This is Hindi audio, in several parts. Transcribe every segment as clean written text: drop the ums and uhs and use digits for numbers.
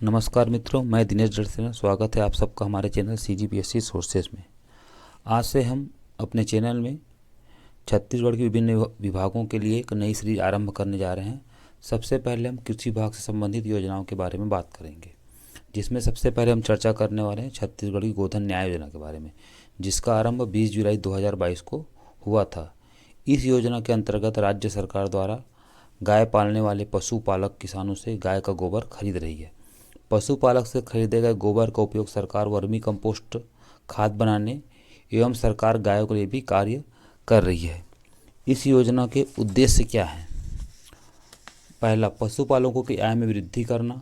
नमस्कार मित्रों, मैं दिनेश जड़सेना। स्वागत है आप सबका हमारे चैनल CGPSC सोर्सेज में। आज से हम अपने चैनल में छत्तीसगढ़ के विभिन्न विभागों के लिए एक नई सीरीज आरंभ करने जा रहे हैं। सबसे पहले हम कृषि विभाग से संबंधित योजनाओं के बारे में बात करेंगे, जिसमें सबसे पहले हम चर्चा करने वाले हैं छत्तीसगढ़ की गोधन न्याय योजना के बारे में, जिसका आरंभ 20 जुलाई 2022 को हुआ था। इस योजना के अंतर्गत राज्य सरकार द्वारा गाय पालने वाले पशुपालक किसानों से गाय का गोबर खरीद रही है। पशुपालक से खरीदे गए गोबर का उपयोग सरकार वर्मी कंपोस्ट खाद बनाने एवं सरकार गायों के लिए भी कार्य कर रही है। इस योजना के उद्देश्य क्या हैं? पहला, पशुपालकों की आय में वृद्धि करना,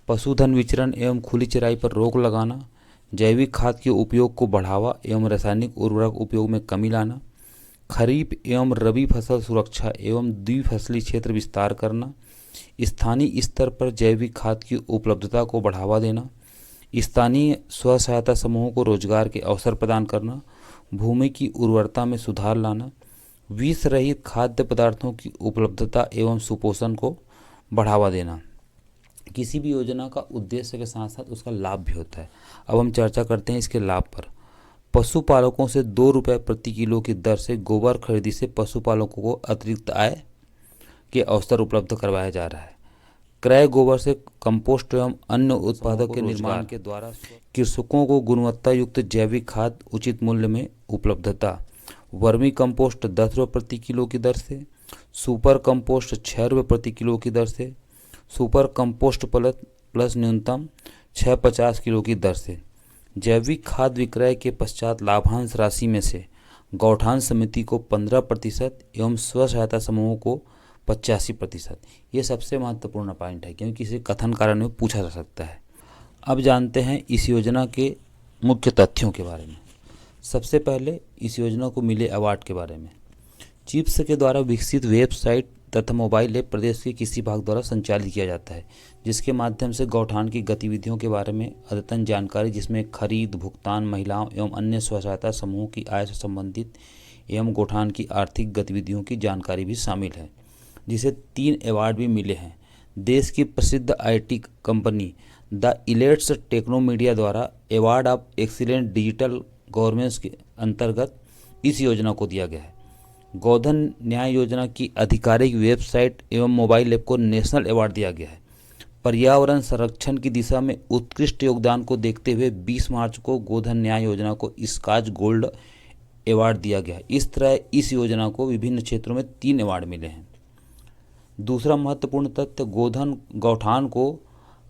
पशुधन विचरण एवं खुली चराई पर रोक लगाना, जैविक खाद के उपयोग को बढ़ावा एवं रासायनिक उर्वरक उपयोग में कमी लाना, खरीफ एवं रबी फसल सुरक्षा एवं द्विफसली क्षेत्र विस्तार करना, स्थानीय स्तर पर जैविक खाद की उपलब्धता को बढ़ावा देना, स्थानीय स्व सहायता समूहों को रोजगार के अवसर प्रदान करना, भूमि की उर्वरता में सुधार लाना, विष रहित खाद्य पदार्थों की उपलब्धता एवं सुपोषण को बढ़ावा देना। किसी भी योजना का उद्देश्य के साथ साथ उसका लाभ भी होता है। अब हम चर्चा करते हैं इसके लाभ पर। पशुपालकों से 2 रुपये प्रति किलो की दर से गोबर खरीदी से पशुपालकों को अतिरिक्त आय के अवसर उपलब्ध करवाया जा रहा है। क्रय गोबर से कंपोस्ट एवं अन्य उत्पादों के निर्माण के द्वारा कृषकों को गुणवत्ता युक्त जैविक खाद उचित मूल्य में उपलब्धता, वर्मी कंपोस्ट 10 रुपये प्रति किलो की दर से, सुपर कंपोस्ट 6 रुपये प्रति किलो की दर से, सुपर कंपोस्ट प्लस न्यूनतम 650 किलो की दर से। जैविक खाद विक्रय के पश्चात लाभांश राशि में से गौठान समिति को 15% एवं स्व सहायता समूहों को 85%। ये सबसे महत्वपूर्ण पॉइंट है, क्योंकि इसे कथन कारण में पूछा जा सकता है। अब जानते हैं इस योजना के मुख्य तथ्यों के बारे में। सबसे पहले इस योजना को मिले अवार्ड के बारे में। चिप्स के द्वारा विकसित वेबसाइट तथा मोबाइल ऐप प्रदेश के किसी भाग द्वारा संचालित किया जाता है, जिसके माध्यम से गौठान की गतिविधियों के बारे में अद्यतन जानकारी, जिसमें खरीद, भुगतान, महिलाओं एवं अन्य स्व सहायता समूहों की आय से संबंधित एवं गौठान की आर्थिक गतिविधियों की जानकारी भी शामिल है, जिसे 3 अवार्ड भी मिले हैं। देश की प्रसिद्ध IT कंपनी द इलेट्स टेक्नोमीडिया द्वारा award of excellent digital governance के अंतर्गत इस योजना को दिया गया है। गोधन न्याय योजना की आधिकारिक वेबसाइट एवं मोबाइल ऐप को नेशनल अवार्ड दिया गया है। पर्यावरण संरक्षण की दिशा में उत्कृष्ट योगदान को देखते हुए 20 मार्च को गोधन न्याय योजना को स्कॉच गोल्ड अवार्ड दिया गया है। इस तरह इस योजना को विभिन्न क्षेत्रों में 3 अवार्ड मिले हैं। दूसरा महत्वपूर्ण तथ्य, गोधन गौठान को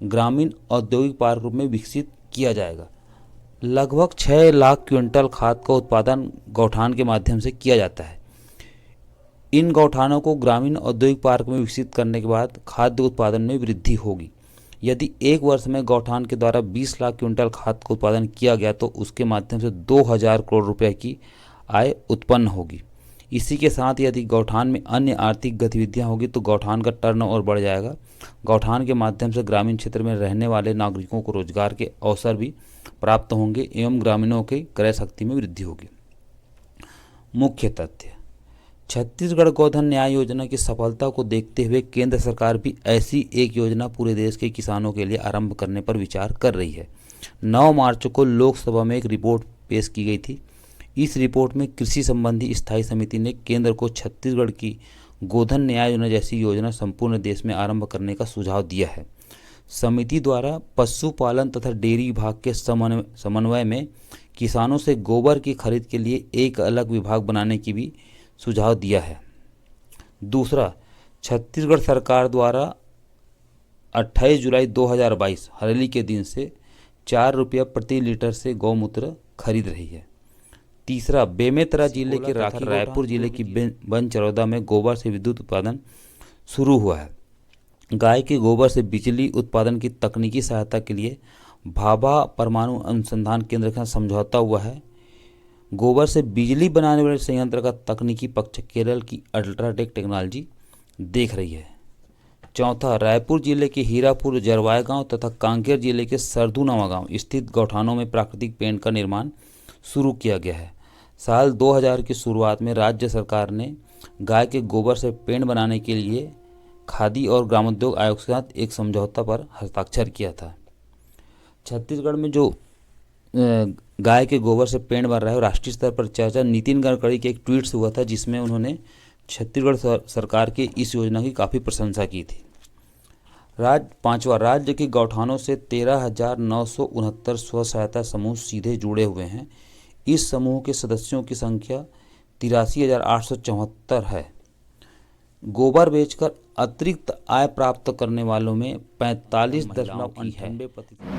ग्रामीण औद्योगिक पार्क रूप में विकसित किया जाएगा। लगभग 6 लाख क्विंटल खाद का उत्पादन गौठान के माध्यम से किया जाता है। इन गौठानों को ग्रामीण औद्योगिक पार्क में विकसित करने के बाद खाद्य उत्पादन में वृद्धि होगी। यदि एक वर्ष में गौठान के द्वारा 20 लाख क्विंटल खाद का उत्पादन किया गया तो उसके माध्यम से 2000 करोड़ रुपए की आय उत्पन्न होगी। इसी के साथ यदि गौठान में अन्य आर्थिक गतिविधियां होगी तो गौठान का टर्नओवर बढ़ जाएगा। गौठान के माध्यम से ग्रामीण क्षेत्र में रहने वाले नागरिकों को रोजगार के अवसर भी प्राप्त होंगे एवं ग्रामीणों की क्रय शक्ति में वृद्धि होगी। मुख्य तथ्य, छत्तीसगढ़ गोधन न्याय योजना की सफलता को देखते हुए केंद्र सरकार भी ऐसी एक योजना पूरे देश के किसानों के लिए आरंभ करने पर विचार कर रही है। 9 मार्च को लोकसभा में एक रिपोर्ट पेश की गई थी। इस रिपोर्ट में कृषि संबंधी स्थायी समिति ने केंद्र को छत्तीसगढ़ की गोधन न्याय योजना जैसी योजना संपूर्ण देश में आरंभ करने का सुझाव दिया है। समिति द्वारा पशुपालन तथा डेयरी विभाग के समन्वय में किसानों से गोबर की खरीद के लिए एक अलग विभाग बनाने की भी सुझाव दिया है। दूसरा, छत्तीसगढ़ सरकार द्वारा 28 जुलाई 2022 हरेली के दिन से 4 रुपये प्रति लीटर से गौमूत्र खरीद रही है। तीसरा, बेमेतरा जिले के रायपुर जिले की बनचरौदा में गोबर से विद्युत उत्पादन शुरू हुआ है। गाय के गोबर से बिजली उत्पादन की तकनीकी सहायता के लिए भाभा परमाणु अनुसंधान केंद्र का समझौता हुआ है। गोबर से बिजली बनाने वाले संयंत्र का तकनीकी पक्ष केरल की अल्ट्राटेक टेक्नोलॉजी देख रही है। चौथा, रायपुर जिले के हीरापुर जरवाय गांव तथा कांकेर जिले के सरधू नवा गांव स्थित गौठानों में प्राकृतिक पेंट का निर्माण शुरू किया गया है। साल 2000 की शुरुआत में राज्य सरकार ने गाय के गोबर से पेंट बनाने के लिए खादी और ग्रामोद्योग आयोग के साथ एक समझौता पर हस्ताक्षर किया था। छत्तीसगढ़ में जो गाय के गोबर से पेड़ बन रहा है, राष्ट्रीय स्तर पर चर्चा नितिन गडकरी के एक ट्वीट से हुआ था, जिसमें उन्होंने छत्तीसगढ़ सरकार की इस योजना की काफ़ी प्रशंसा की थी। पांचवा, राज्य के गौठानों से 13,969 स्व सहायता समूह सीधे जुड़े हुए हैं। इस समूह के सदस्यों की संख्या 83,874 है। गोबर बेचकर अतिरिक्त आय प्राप्त करने वालों में 45.98%